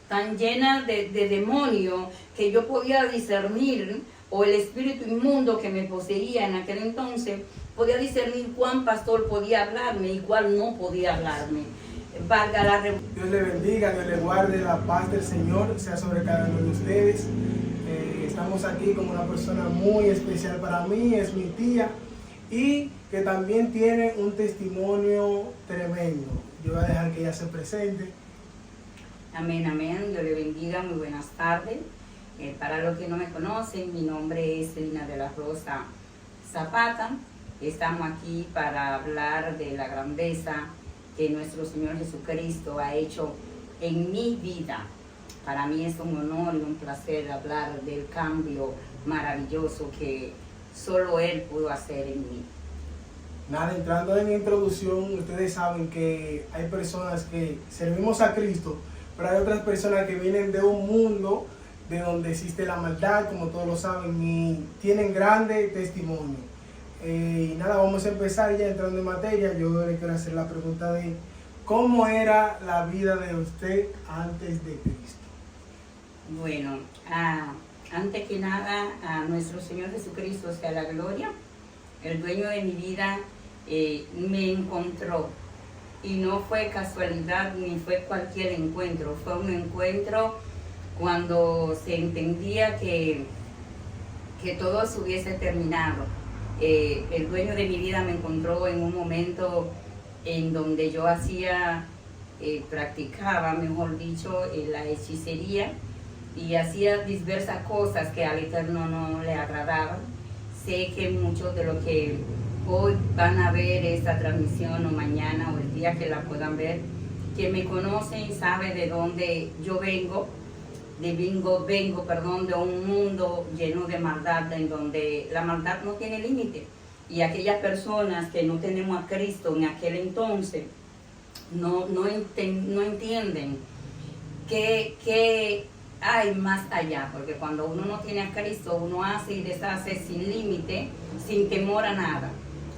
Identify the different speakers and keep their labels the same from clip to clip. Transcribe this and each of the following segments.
Speaker 1: tan llena de demonio, que yo podía discernir, o el espíritu inmundo que me poseía en aquel entonces, podía discernir cuán pastor podía hablarme y cuál no podía hablarme. Valga la
Speaker 2: Dios le bendiga, Dios le guarde, la paz del Señor sea sobre cada uno de ustedes. Estamos aquí con una persona muy especial para mí, es mi tía, y que también tiene un testimonio tremendo. Yo voy a dejar que ella se presente.
Speaker 1: Amén, amén. Dios le bendiga. Muy buenas tardes. Para los que no me conocen, mi nombre es Lina de la Rosa Zapata. Estamos aquí para hablar de la grandeza que nuestro Señor Jesucristo ha hecho en mi vida. Para mí es un honor y un placer hablar del cambio maravilloso que solo Él pudo hacer en mí.
Speaker 2: Nada, entrando en mi introducción, ustedes saben que hay personas que servimos a Cristo, pero hay otras personas que vienen de un mundo de donde existe la maldad, como todos lo saben, y tienen grande testimonio. Y nada, vamos a empezar ya entrando en materia. Yo le quiero hacer la pregunta de ¿cómo era la vida de usted antes de Cristo?
Speaker 1: Bueno, antes que nada, a nuestro Señor Jesucristo sea la gloria. El dueño de mi vida me encontró, y no fue casualidad ni fue cualquier encuentro, fue un encuentro cuando se entendía que todo se hubiese terminado. El dueño de mi vida me encontró en un momento en donde yo practicaba, mejor dicho, la hechicería, y hacía diversas cosas que al Eterno no le agradaban. Sé que muchos de los que hoy van a ver esta transmisión, o mañana, o el día que la puedan ver, que me conocen, saben de dónde yo vengo. Vengo de un mundo lleno de maldad, en donde la maldad no tiene límite. Y aquellas personas que no tenemos a Cristo en aquel entonces, no entienden que hay más allá, porque cuando uno no tiene a Cristo, uno hace y deshace sin límite, sin temor a nada.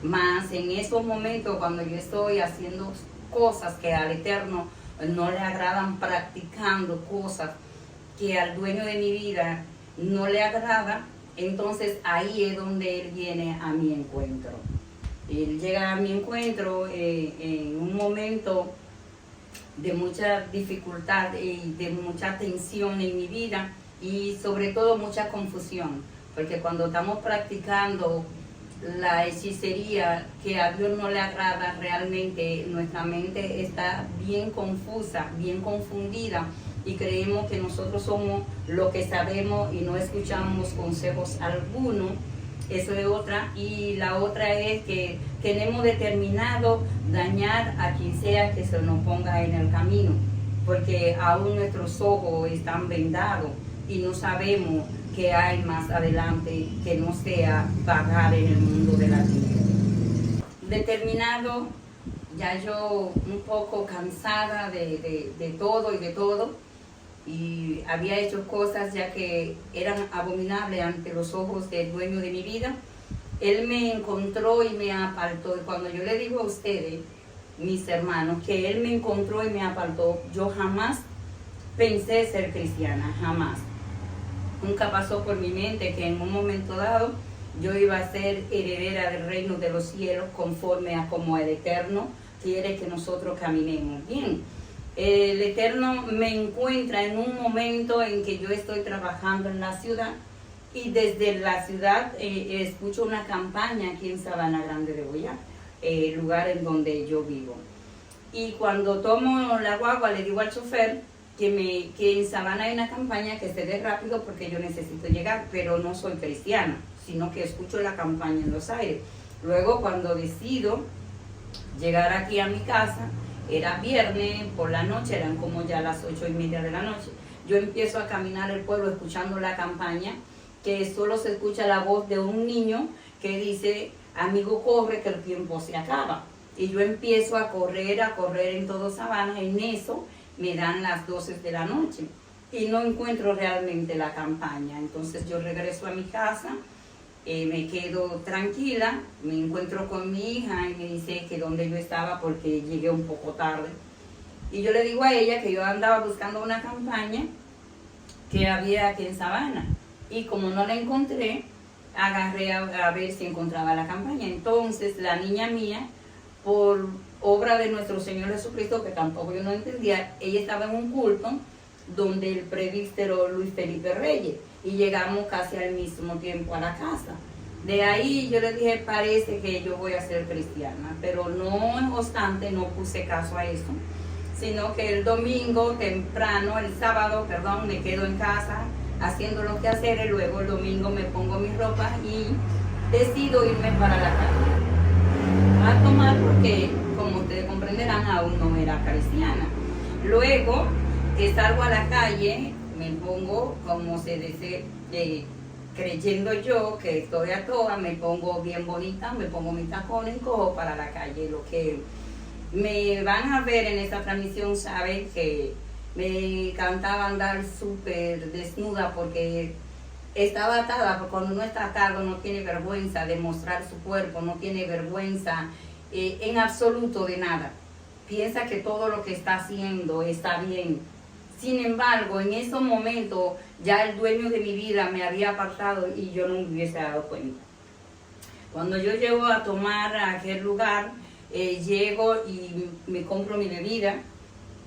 Speaker 1: Más en esos momentos, cuando yo estoy haciendo cosas que al Eterno no le agradan, practicando cosas que al dueño de mi vida no le agrada, entonces ahí es donde Él viene a mi encuentro. Él llega a mi encuentro en un momento de mucha dificultad y de mucha tensión en mi vida, y sobre todo mucha confusión, porque cuando estamos practicando la hechicería que a Dios no le agrada, realmente nuestra mente está bien confusa, bien confundida, y creemos que nosotros somos lo que sabemos y no escuchamos consejos alguno. Eso es otra. Y la otra es que tenemos determinado dañar a quien sea que se nos ponga en el camino, porque aún nuestros ojos están vendados y no sabemos qué hay más adelante que no sea vagar en el mundo de la vida. Determinado, ya yo un poco cansada de todo y de todo, y había hecho cosas ya que eran abominables ante los ojos del dueño de mi vida. Él me encontró y me apartó. Y cuando yo le digo a ustedes, mis hermanos, que Él me encontró y me apartó, yo jamás pensé ser cristiana, jamás. Nunca pasó por mi mente que en un momento dado yo iba a ser heredera del reino de los cielos, conforme a como el Eterno quiere que nosotros caminemos. Bien, el Eterno me encuentra en un momento en que yo estoy trabajando en la ciudad, y desde la ciudad escucho una campaña aquí en Sabana Grande de Boyá, el lugar en donde yo vivo. Y cuando tomo la guagua le digo al chofer que en Sabana hay una campaña, que se dé rápido porque yo necesito llegar, pero no soy cristiana, sino que escucho la campaña en los aires. Luego, cuando decido llegar aquí a mi casa, era viernes por la noche, eran como ya las 8:30 de la noche, yo empiezo a caminar el pueblo escuchando la campaña, que solo se escucha la voz de un niño que dice: amigo, corre que el tiempo se acaba. Y yo empiezo a correr en todo Sabana. En eso me dan las 12 de la noche y no encuentro realmente la campaña. Entonces yo regreso a mi casa, me quedo tranquila, me encuentro con mi hija y me dice que dónde yo estaba porque llegué un poco tarde. Y yo le digo a ella que yo andaba buscando una campaña que había aquí en Sabana. Y como no la encontré, agarré a ver si encontraba la campaña. Entonces la niña mía, por obra de nuestro Señor Jesucristo, que tampoco yo no entendía, ella estaba en un culto donde el presbítero Luis Felipe Reyes, y llegamos casi al mismo tiempo a la casa. De ahí yo le dije, parece que yo voy a ser cristiana, pero no obstante no puse caso a eso, sino que el domingo temprano, el sábado, perdón, me quedo en casa haciendo lo que hacer, y luego el domingo me pongo mis ropas y decido irme para la calle a tomar, porque como ustedes comprenderán aún no era cristiana. Luego que salgo a la calle me pongo, como se dice, creyendo yo que estoy a toa, me pongo bien bonita, me pongo mis tacones y cojo para la calle. Lo que me van a ver en esta transmisión saben que me encantaba andar súper desnuda, porque estaba atada, porque cuando uno está atado no tiene vergüenza de mostrar su cuerpo, no tiene vergüenza en absoluto de nada. Piensa que todo lo que está haciendo está bien. Sin embargo, en esos momentos ya el dueño de mi vida me había apartado y yo no me hubiese dado cuenta. Cuando yo llego a tomar a aquel lugar, llego y me compro mi bebida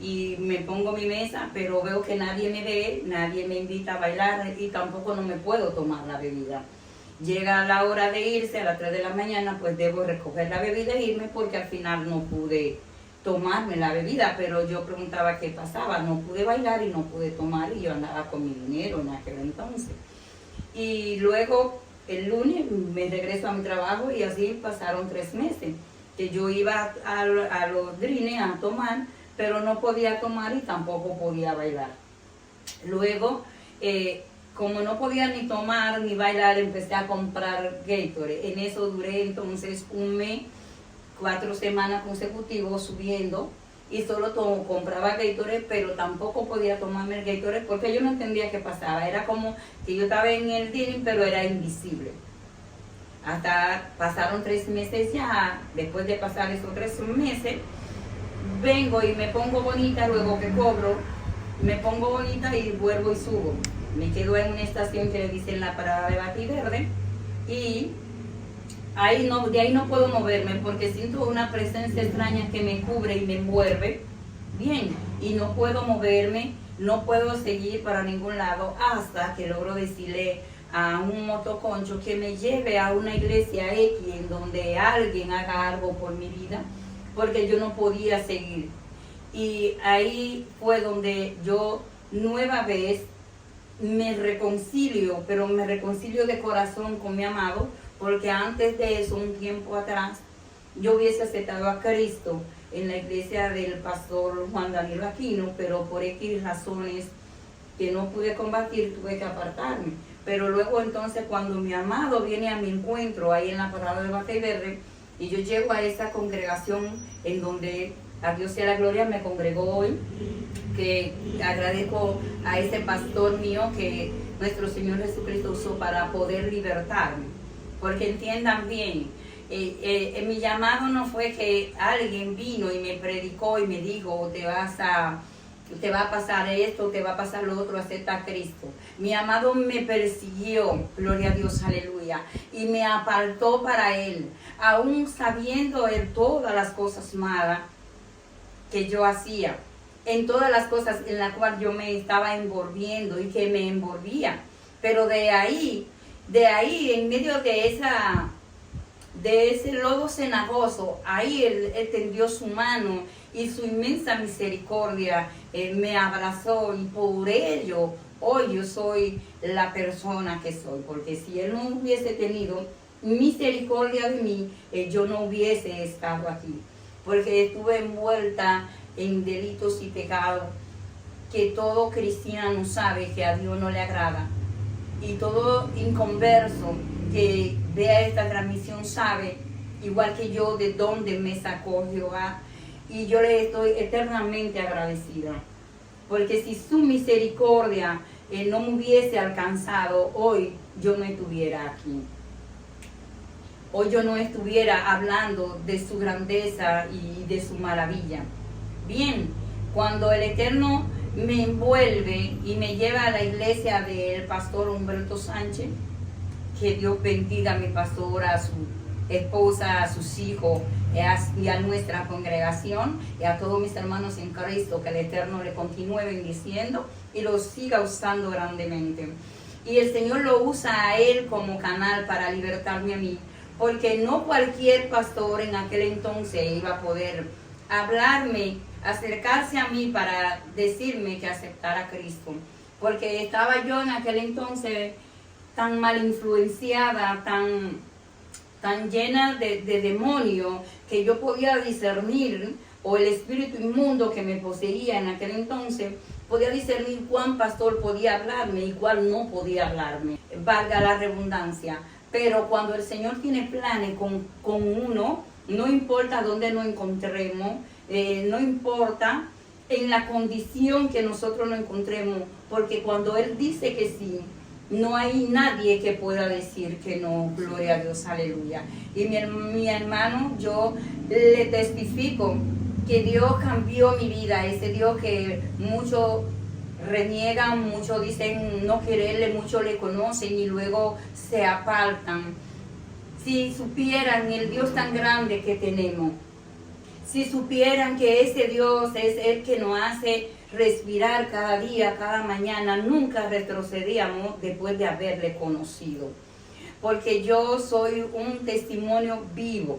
Speaker 1: y me pongo mi mesa, pero veo que nadie me ve, nadie me invita a bailar y tampoco no me puedo tomar la bebida. Llega la hora de irse, a las 3 de la mañana, pues debo recoger la bebida e irme, porque al final no pude tomarme la bebida, pero yo preguntaba qué pasaba, no pude bailar y no pude tomar, y yo andaba con mi dinero en aquel entonces. Y luego el lunes me regreso a mi trabajo y así pasaron 3 meses, que yo iba a los drines a tomar, pero no podía tomar y tampoco podía bailar. Luego, como no podía ni tomar ni bailar, empecé a comprar Gatorade. En eso duré entonces un mes, 4 semanas consecutivas subiendo, y solo compraba Gatorade, pero tampoco podía tomarme el Gatorade porque yo no entendía qué pasaba. Era como que yo estaba en el dining, pero era invisible. Hasta pasaron 3 meses ya. Después de pasar esos 3 meses, vengo y me pongo bonita, luego que cobro, me pongo bonita y vuelvo y subo. Me quedo en una estación que le dicen la parada de Bativerde, y ahí no, de ahí no puedo moverme porque siento una presencia extraña que me cubre y me envuelve. Bien, y no puedo moverme, no puedo seguir para ningún lado hasta que logro decirle a un motoconcho que me lleve a una iglesia X en donde alguien haga algo por mi vida, porque yo no podía seguir. Y ahí fue donde yo nueva vez me reconcilio, pero me reconcilio de corazón con mi amado, porque antes de eso, un tiempo atrás, yo hubiese aceptado a Cristo en la iglesia del pastor Juan Danilo Aquino, pero por X razones que no pude combatir, tuve que apartarme. Pero luego entonces, cuando mi amado viene a mi encuentro ahí en la parada de Bativerde, y yo llego a esa congregación en donde, a Dios sea la gloria, me congregó hoy, que agradezco a ese pastor mío que nuestro Señor Jesucristo usó para poder libertarme. Porque entiendan bien, mi llamado no fue que alguien vino y me predicó y me dijo, te va a pasar esto, te va a pasar lo otro, acepta a Cristo. Mi amado me persiguió, gloria a Dios, aleluya, y me apartó para Él, aún sabiendo Él todas las cosas malas que yo hacía, en todas las cosas en las cuales yo me estaba envolviendo y que me envolvía. Pero de ahí, en medio de ese lodo cenagoso, ahí él tendió su mano y su inmensa misericordia me abrazó, y por ello hoy yo soy la persona que soy, porque si Él no hubiese tenido misericordia de mí, yo no hubiese estado aquí, porque estuve envuelta en delitos y pecados que todo cristiano sabe que a Dios no le agrada, y todo inconverso que vea esta transmisión sabe, igual que yo, de dónde me sacó Jehová, y yo le estoy eternamente agradecida, porque si su misericordia no me hubiese alcanzado, hoy yo no estuviera aquí. Hoy yo no estuviera hablando de su grandeza y de su maravilla. Bien, Cuando el Eterno me envuelve y me lleva a la iglesia del pastor Humberto Sánchez, que Dios bendiga a mi pastor, a su esposa, a sus hijos y a nuestra congregación y a todos mis hermanos en Cristo, que el Eterno le continúe bendiciendo y lo siga usando grandemente. Y el Señor lo usa a él como canal para libertarme a mí, porque no cualquier pastor en aquel entonces iba a poder hablarme, acercarse a mí para decirme que aceptara a Cristo, porque estaba yo en aquel entonces tan mal influenciada, tan llena de demonios, que yo podía discernir, o el espíritu inmundo que me poseía en aquel entonces, podía discernir cuán pastor podía hablarme y cuál no podía hablarme, valga la redundancia. Pero cuando el Señor tiene planes con uno, no importa dónde nos encontremos, no importa en la condición que nosotros nos encontremos, porque cuando Él dice que sí, no hay nadie que pueda decir que no. Gloria a Dios, aleluya. Y mi hermano, yo le testifico que Dios cambió mi vida, ese Dios que muchos reniegan, muchos dicen no quererle, muchos le conocen y luego se apartan. Si supieran el Dios tan grande que tenemos, si supieran que ese Dios es el que nos hace respirar cada día, cada mañana, nunca retrocedíamos después de haberle conocido. Porque yo soy un testimonio vivo,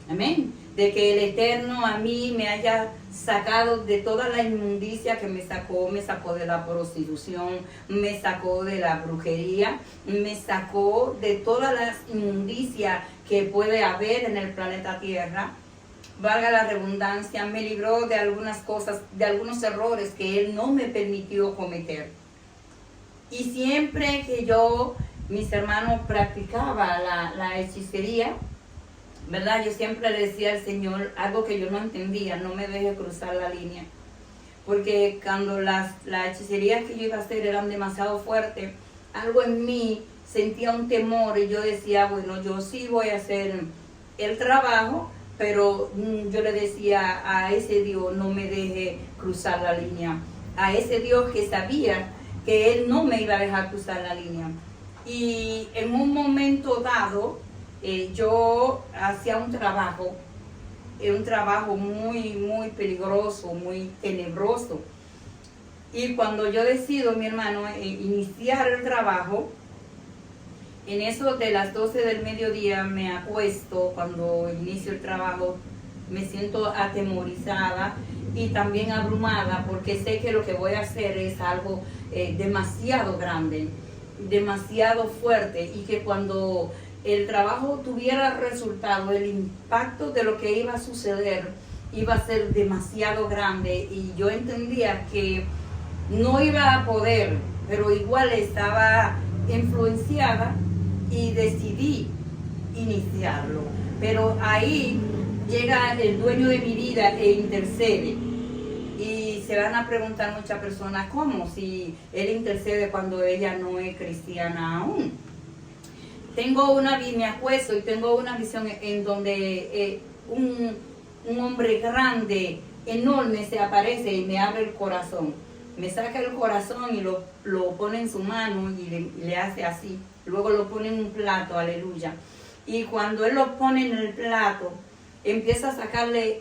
Speaker 1: amén, de que el Eterno a mí me haya sacado de toda la inmundicia que me sacó de la prostitución, me sacó de la brujería, me sacó de todas las inmundicias que puede haber en el planeta Tierra. Valga la redundancia, me libró de algunas cosas, de algunos errores que Él no me permitió cometer. Y siempre que yo, mis hermanos, practicaba la hechicería, ¿verdad? Yo siempre le decía al Señor algo que yo no entendía: no me deje cruzar la línea. Porque cuando las hechicerías que yo iba a hacer eran demasiado fuertes, algo en mí sentía un temor y yo decía, bueno, yo sí voy a hacer el trabajo, pero yo le decía a ese Dios, no me deje cruzar la línea. A ese Dios que sabía que Él no me iba a dejar cruzar la línea. Y en un momento dado, yo hacía un trabajo muy, muy peligroso, muy tenebroso. Y cuando yo decido, mi hermano, iniciar el trabajo, en eso de las 12 del mediodía me acuesto. Cuando inicio el trabajo me siento atemorizada y también abrumada, porque sé que lo que voy a hacer es algo demasiado grande, demasiado fuerte, y que cuando el trabajo tuviera resultado, el impacto de lo que iba a suceder iba a ser demasiado grande, y yo entendía que no iba a poder, pero igual estaba influenciada y decidí iniciarlo. Pero ahí llega el dueño de mi vida e intercede. Y se van a preguntar muchas personas, ¿cómo? Si Él intercede cuando ella no es cristiana aún. Me acuesto y tengo una visión en donde un hombre grande, enorme, se aparece y me abre el corazón. Me saca el corazón y lo pone en su mano y le hace así. Luego lo pone en un plato, aleluya. Y cuando Él lo pone en el plato, empieza a sacarle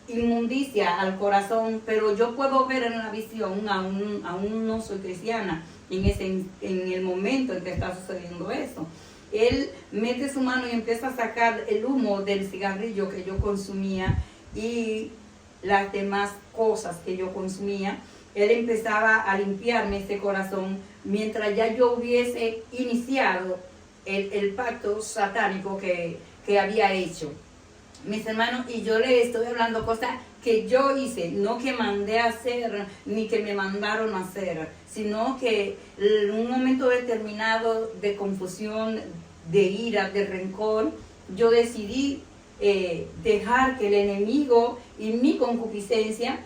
Speaker 1: inmundicia al corazón, pero yo puedo ver en la visión, aún no soy cristiana, en el momento en que está sucediendo eso. Él mete su mano y empieza a sacar el humo del cigarrillo que yo consumía y las demás cosas que yo consumía. Él empezaba a limpiarme ese corazón mientras ya yo hubiese iniciado el pacto satánico que había hecho. Mis hermanos, y yo le estoy hablando cosas que yo hice, no que mandé a hacer, ni que me mandaron a hacer, sino que en un momento determinado de confusión, de ira, de rencor, yo decidí dejar que el enemigo y mi concupiscencia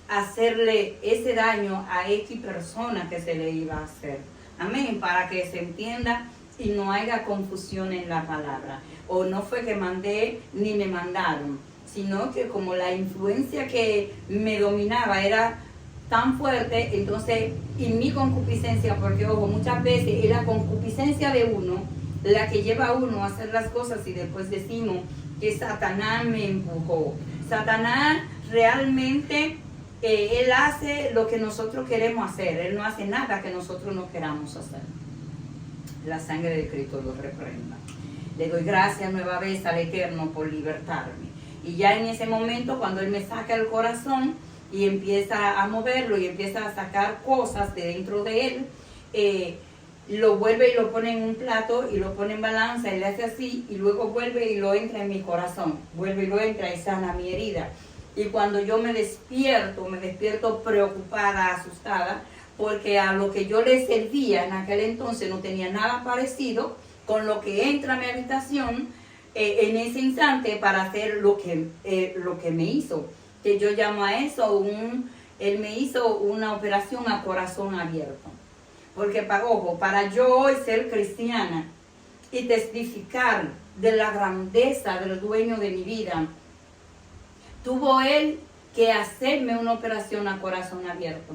Speaker 1: hacerle ese daño a X persona que se le iba a hacer. Amén, para que se entienda y no haya confusión en la palabra. O no fue que mandé ni me mandaron, sino que como la influencia que me dominaba era tan fuerte, entonces, y mi concupiscencia, porque ojo, muchas veces es la concupiscencia de uno la que lleva a uno a hacer las cosas y después decimos que Satanás me empujó. Satanás realmente, él hace lo que nosotros queremos hacer, él no hace nada que nosotros no queramos hacer. La sangre de Cristo lo reprenda. Le doy gracias nueva vez al Eterno por libertarme. Y ya en ese momento, cuando Él me saca el corazón y empieza a moverlo y empieza a sacar cosas de dentro de Él, lo vuelve y lo pone en un plato y lo pone en balanza y le hace así y luego vuelve y lo entra en mi corazón. Vuelve y lo entra y sana mi herida. Y cuando yo me despierto preocupada, asustada, porque a lo que yo le servía en aquel entonces no tenía nada parecido con lo que entra a mi habitación en ese instante para hacer lo que me hizo. Que yo llamo a eso, él me hizo una operación a corazón abierto. Porque, ojo, para yo hoy ser cristiana y testificar de la grandeza del dueño de mi vida, tuvo él que hacerme una operación a corazón abierto.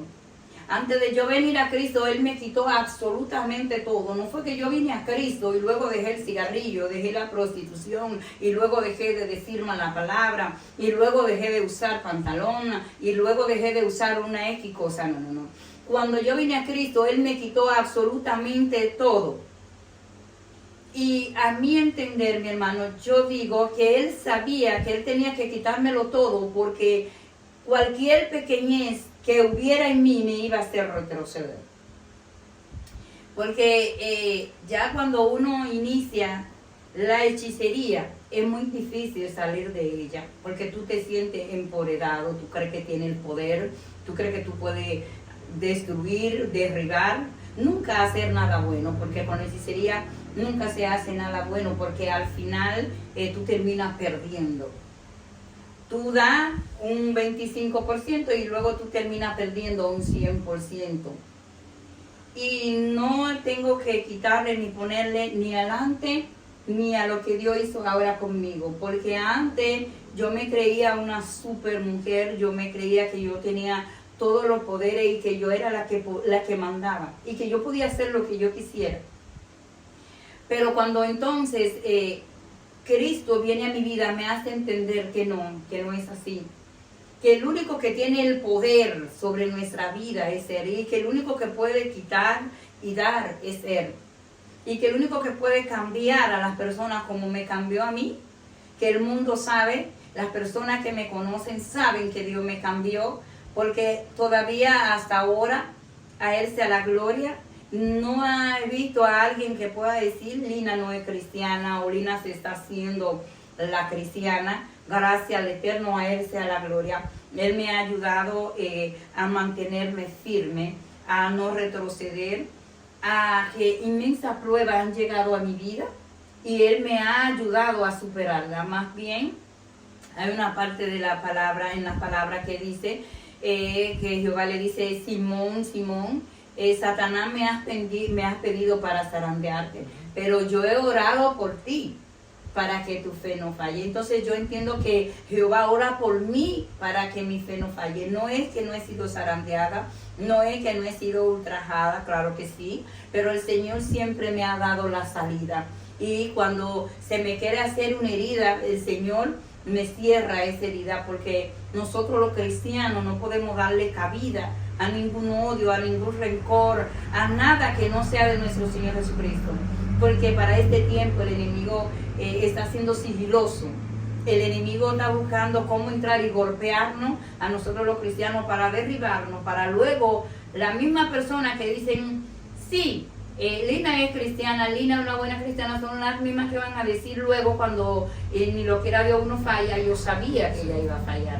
Speaker 1: Antes de yo venir a Cristo, Él me quitó absolutamente todo. No fue que yo vine a Cristo y luego dejé el cigarrillo, dejé la prostitución, y luego dejé de decir mala palabra, y luego dejé de usar pantalón, y luego dejé de usar una X cosa. No. Cuando yo vine a Cristo, Él me quitó absolutamente todo. Y a mi entender, mi hermano, yo digo que Él sabía que Él tenía que quitármelo todo, porque cualquier pequeñez que hubiera en mí me iba a hacer retroceder. Porque ya cuando uno inicia la hechicería, es muy difícil salir de ella, porque tú te sientes empoderado, tú crees que tienes el poder, tú crees que tú puedes destruir, derribar, nunca hacer nada bueno, porque con hechicería nunca se hace nada bueno, porque al final tú terminas perdiendo. Tú das un 25% y luego tú terminas perdiendo un 100%. Y no tengo que quitarle ni ponerle ni adelante ni a lo que Dios hizo ahora conmigo. Porque antes yo me creía una super mujer, yo me creía que yo tenía todos los poderes y que yo era la que mandaba. Y que yo podía hacer lo que yo quisiera. Pero cuando entonces Cristo viene a mi vida, me hace entender que no es así. Que el único que tiene el poder sobre nuestra vida es Él. Y que el único que puede quitar y dar es Él. Y que el único que puede cambiar a las personas como me cambió a mí. Que el mundo sabe, las personas que me conocen saben que Dios me cambió. Porque todavía hasta ahora, a Él sea la gloria. No he visto a alguien que pueda decir, Lina no es cristiana o Lina se está haciendo la cristiana. Gracias al Eterno, a Él sea la gloria. Él me ha ayudado a mantenerme firme, a no retroceder, a que inmensas pruebas han llegado a mi vida y Él me ha ayudado a superarla. Más bien, hay una parte de la palabra, en la palabra que dice, que Jehová le dice, Simón, Simón, Satanás me has pedido para zarandearte, pero yo he orado por ti para que tu fe no falle. Entonces yo entiendo que Jehová ora por mí para que mi fe no falle. No es que no he sido zarandeada, no es que no he sido ultrajada, claro que sí, pero el Señor siempre me ha dado la salida. Y cuando se me quiere hacer una herida, el Señor me cierra esa herida, porque nosotros los cristianos no podemos darle cabida a ningún odio, a ningún rencor, a nada que no sea de nuestro Señor Jesucristo. Porque para este tiempo el enemigo está siendo sigiloso. El enemigo está buscando cómo entrar y golpearnos a nosotros los cristianos para derribarnos, para luego la misma persona que dicen, sí, Lina es cristiana, Lina es una buena cristiana, son las mismas que van a decir luego cuando ni lo que era Dios uno falla. Yo sabía que ella iba a fallar.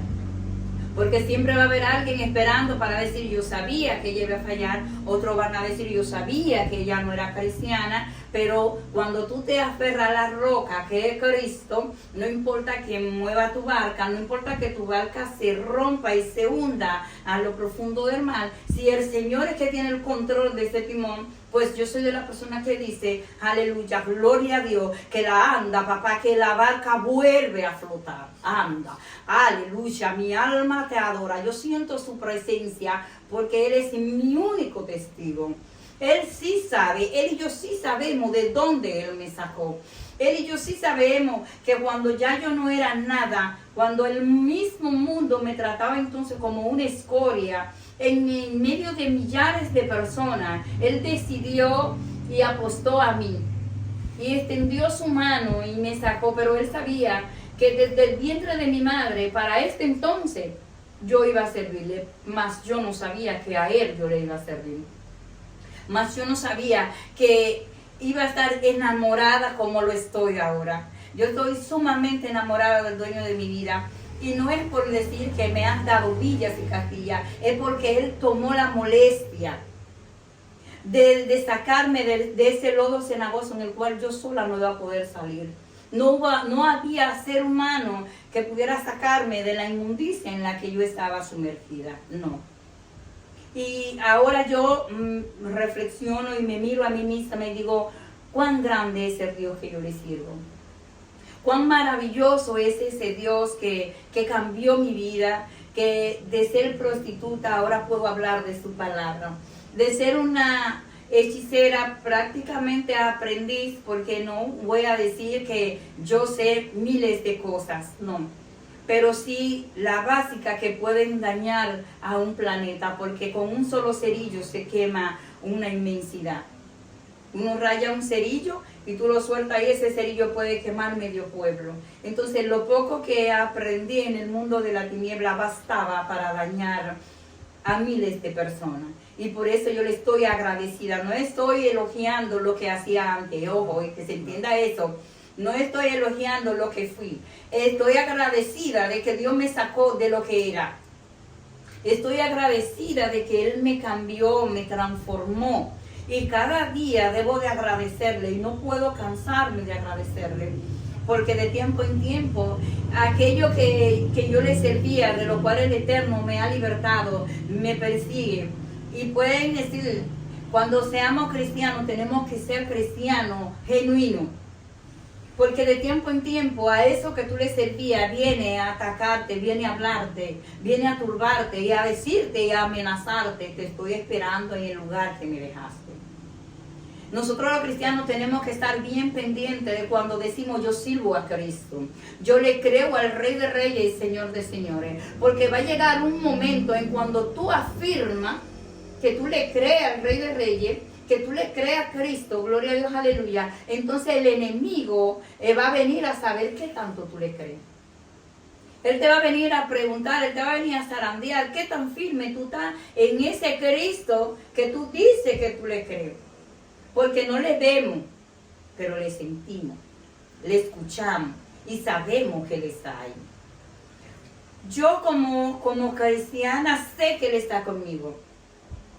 Speaker 1: Porque siempre va a haber alguien esperando para decir yo sabía que ella iba a fallar, otros van a decir yo sabía que ella no era cristiana, pero cuando tú te aferras a la roca que es Cristo, no importa que mueva tu barca, no importa que tu barca se rompa y se hunda a lo profundo del mar, si el Señor es que tiene el control de ese timón, pues yo soy de la persona que dice, aleluya, gloria a Dios, que la anda, papá, que la barca vuelve a flotar, anda, aleluya, mi alma te adora, yo siento su presencia porque Él es mi único testigo. Él sí sabe, Él y yo sí sabemos de dónde Él me sacó. Él y yo sí sabemos que cuando ya yo no era nada, cuando el mismo mundo me trataba entonces como una escoria, en medio de millares de personas, Él decidió y apostó a mí. Y extendió su mano y me sacó, pero Él sabía que desde el vientre de mi madre, para este entonces, yo iba a servirle, mas yo no sabía que a Él yo le iba a servir. Mas yo no sabía que iba a estar enamorada como lo estoy ahora. Yo estoy sumamente enamorada del dueño de mi vida. Y no es por decir que me has dado villas y castillas, es porque Él tomó la molestia de sacarme de ese lodo cenagoso en el cual yo sola no iba a poder salir. No había ser humano que pudiera sacarme de la inmundicia en la que yo estaba sumergida. No. Y ahora yo reflexiono y me miro a mí misma y me digo, cuán grande es el Dios que yo le sirvo. Cuán maravilloso es ese Dios que cambió mi vida, que de ser prostituta ahora puedo hablar de su palabra. De ser una hechicera prácticamente aprendiz, porque no voy a decir que yo sé miles de cosas, no. Pero sí la básica que pueden dañar a un planeta, porque con un solo cerillo se quema una inmensidad. Uno raya un cerillo y tú lo sueltas y ese cerillo puede quemar medio pueblo. Entonces lo poco que aprendí en el mundo de la tiniebla bastaba para dañar a miles de personas. Y por eso yo le estoy agradecida. No estoy elogiando lo que hacía antes, ojo, y que se entienda eso. No estoy elogiando lo que fui. Estoy agradecida de que Dios me sacó de lo que era. Estoy agradecida de que Él me cambió, me transformó. Y cada día debo de agradecerle y no puedo cansarme de agradecerle. Porque de tiempo en tiempo, aquello que yo le servía, de lo cual el Eterno me ha libertado, me persigue. Y pueden decir, cuando seamos cristianos, tenemos que ser cristianos genuinos. Porque de tiempo en tiempo a eso que tú le servías viene a atacarte, viene a hablarte, viene a turbarte y a decirte y a amenazarte. Te estoy esperando en el lugar que me dejaste. Nosotros los cristianos tenemos que estar bien pendientes de cuando decimos yo sirvo a Cristo. Yo le creo al Rey de Reyes y Señor de Señores. Porque va a llegar un momento en cuando tú afirmas que tú le crees al Rey de Reyes, que tú le crees a Cristo, gloria a Dios, aleluya, entonces el enemigo va a venir a saber qué tanto tú le crees. Él te va a venir a preguntar, Él te va a venir a zarandear qué tan firme tú estás en ese Cristo que tú dices que tú le crees. Porque no le vemos, pero le sentimos, le escuchamos y sabemos que Él está ahí. Yo como cristiana sé que Él está conmigo.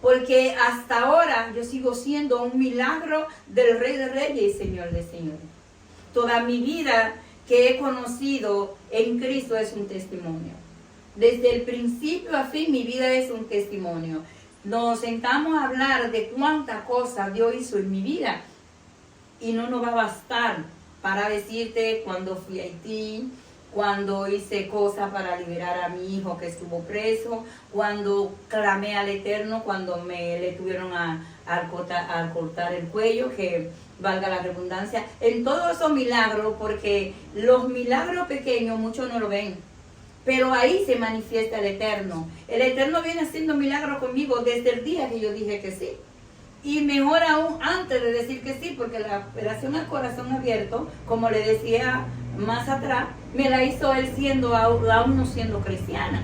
Speaker 1: Porque hasta ahora yo sigo siendo un milagro del Rey de Reyes y Señor de Señores. Toda mi vida que he conocido en Cristo es un testimonio. Desde el principio a fin mi vida es un testimonio. Nos sentamos a hablar de cuántas cosas Dios hizo en mi vida y no nos va a bastar para decirte cuando fui a Haití, cuando hice cosas para liberar a mi hijo que estuvo preso, cuando clamé al Eterno, cuando le tuvieron a cortar el cuello, que valga la redundancia, en todos esos milagros, porque los milagros pequeños muchos no lo ven, pero ahí se manifiesta el Eterno. El Eterno viene haciendo milagros conmigo desde el día que yo dije que sí. Y mejor aún antes de decir que sí, porque la operación al corazón abierto, como le decía más atrás, me la hizo él aún no siendo cristiana.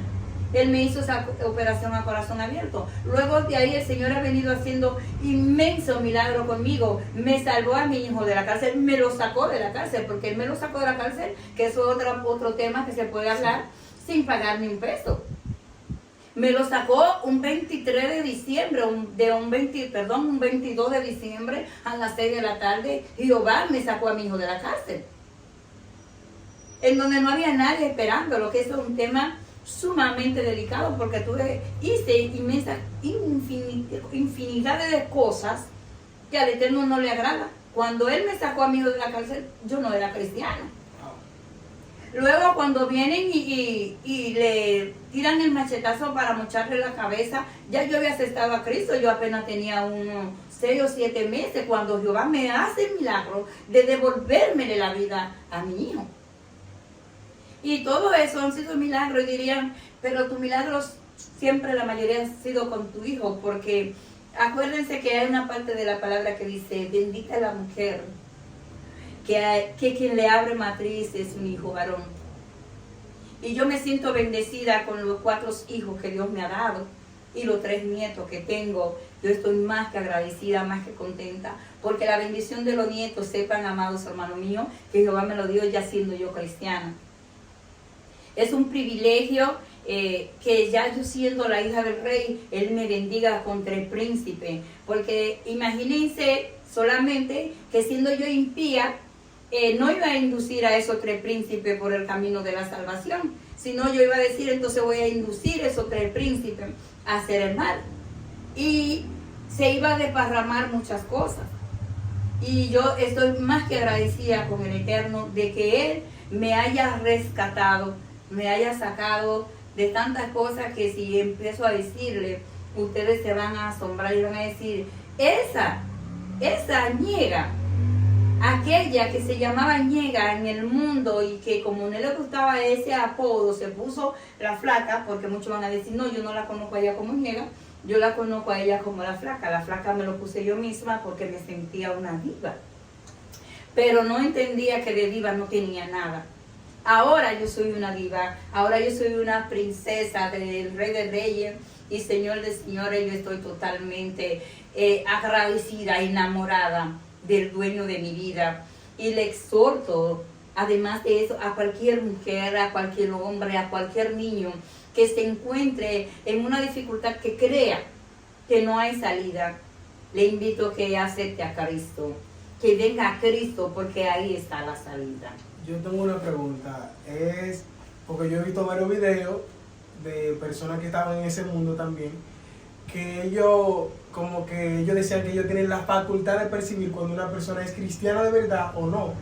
Speaker 1: Él me hizo esa operación a corazón abierto. Luego de ahí el Señor ha venido haciendo inmensos milagros conmigo. Me salvó a mi hijo de la cárcel, me lo sacó de la cárcel, porque Él me lo sacó de la cárcel, que eso es otro tema que se puede hablar, sin pagar ni un peso. Me lo sacó un 23 de diciembre, un 22 de diciembre a las 6 de la tarde. Jehová me sacó a mi hijo de la cárcel. En donde no había nadie esperando, lo que es un tema sumamente delicado, porque hice infinidad de cosas que al Eterno no le agrada. Cuando Él me sacó a mi hijo de la cárcel, yo no era cristiana. Luego cuando vienen y le tiran el machetazo para mocharle la cabeza, ya yo había aceptado a Cristo, yo apenas tenía unos 6 o 7 meses cuando Jehová me hace el milagro de devolverme la vida a mi hijo. Y todo eso han sido milagros y dirían, pero tus milagros siempre la mayoría han sido con tu hijo, porque acuérdense que hay una parte de la palabra que dice, bendita la mujer, que quien le abre matriz es un hijo varón. Y yo me siento bendecida con los 4 hijos que Dios me ha dado y los 3 nietos que tengo. Yo estoy más que agradecida, más que contenta, porque la bendición de los nietos, sepan, amados hermanos míos, que Jehová me lo dio ya siendo yo cristiana. Es un privilegio que ya yo siendo la hija del rey, Él me bendiga con 3 príncipes, porque imagínense solamente que siendo yo impía, no iba a inducir a esos 3 príncipes por el camino de la salvación, sino yo iba a decir, entonces voy a inducir a esos 3 príncipes a hacer el mal. Y se iba a desparramar muchas cosas. Y yo estoy más que agradecida con el Eterno de que Él me haya rescatado, me haya sacado de tantas cosas que si empiezo a decirle, ustedes se van a asombrar y van a decir, esa ñega, aquella que se llamaba ñega en el mundo y que como no le gustaba ese apodo, se puso la flaca, porque muchos van a decir, no, yo no la conozco a ella como ñega, yo la conozco a ella como la flaca me lo puse yo misma porque me sentía una diva, pero no entendía que de diva no tenía nada. Ahora yo soy una diva, ahora yo soy una princesa del Rey de Reyes y Señor de Señores. Yo estoy totalmente agradecida, enamorada del dueño de mi vida. Y le exhorto, además de eso, a cualquier mujer, a cualquier hombre, a cualquier niño que se encuentre en una dificultad, que crea que no hay salida. Le invito a que acepte a Cristo, que venga a Cristo, porque ahí está la salida.
Speaker 2: Yo tengo una pregunta, porque yo he visto varios videos de personas que estaban en ese mundo también, que ellos decían que ellos tienen la facultad de percibir cuando una persona es cristiana de verdad o no.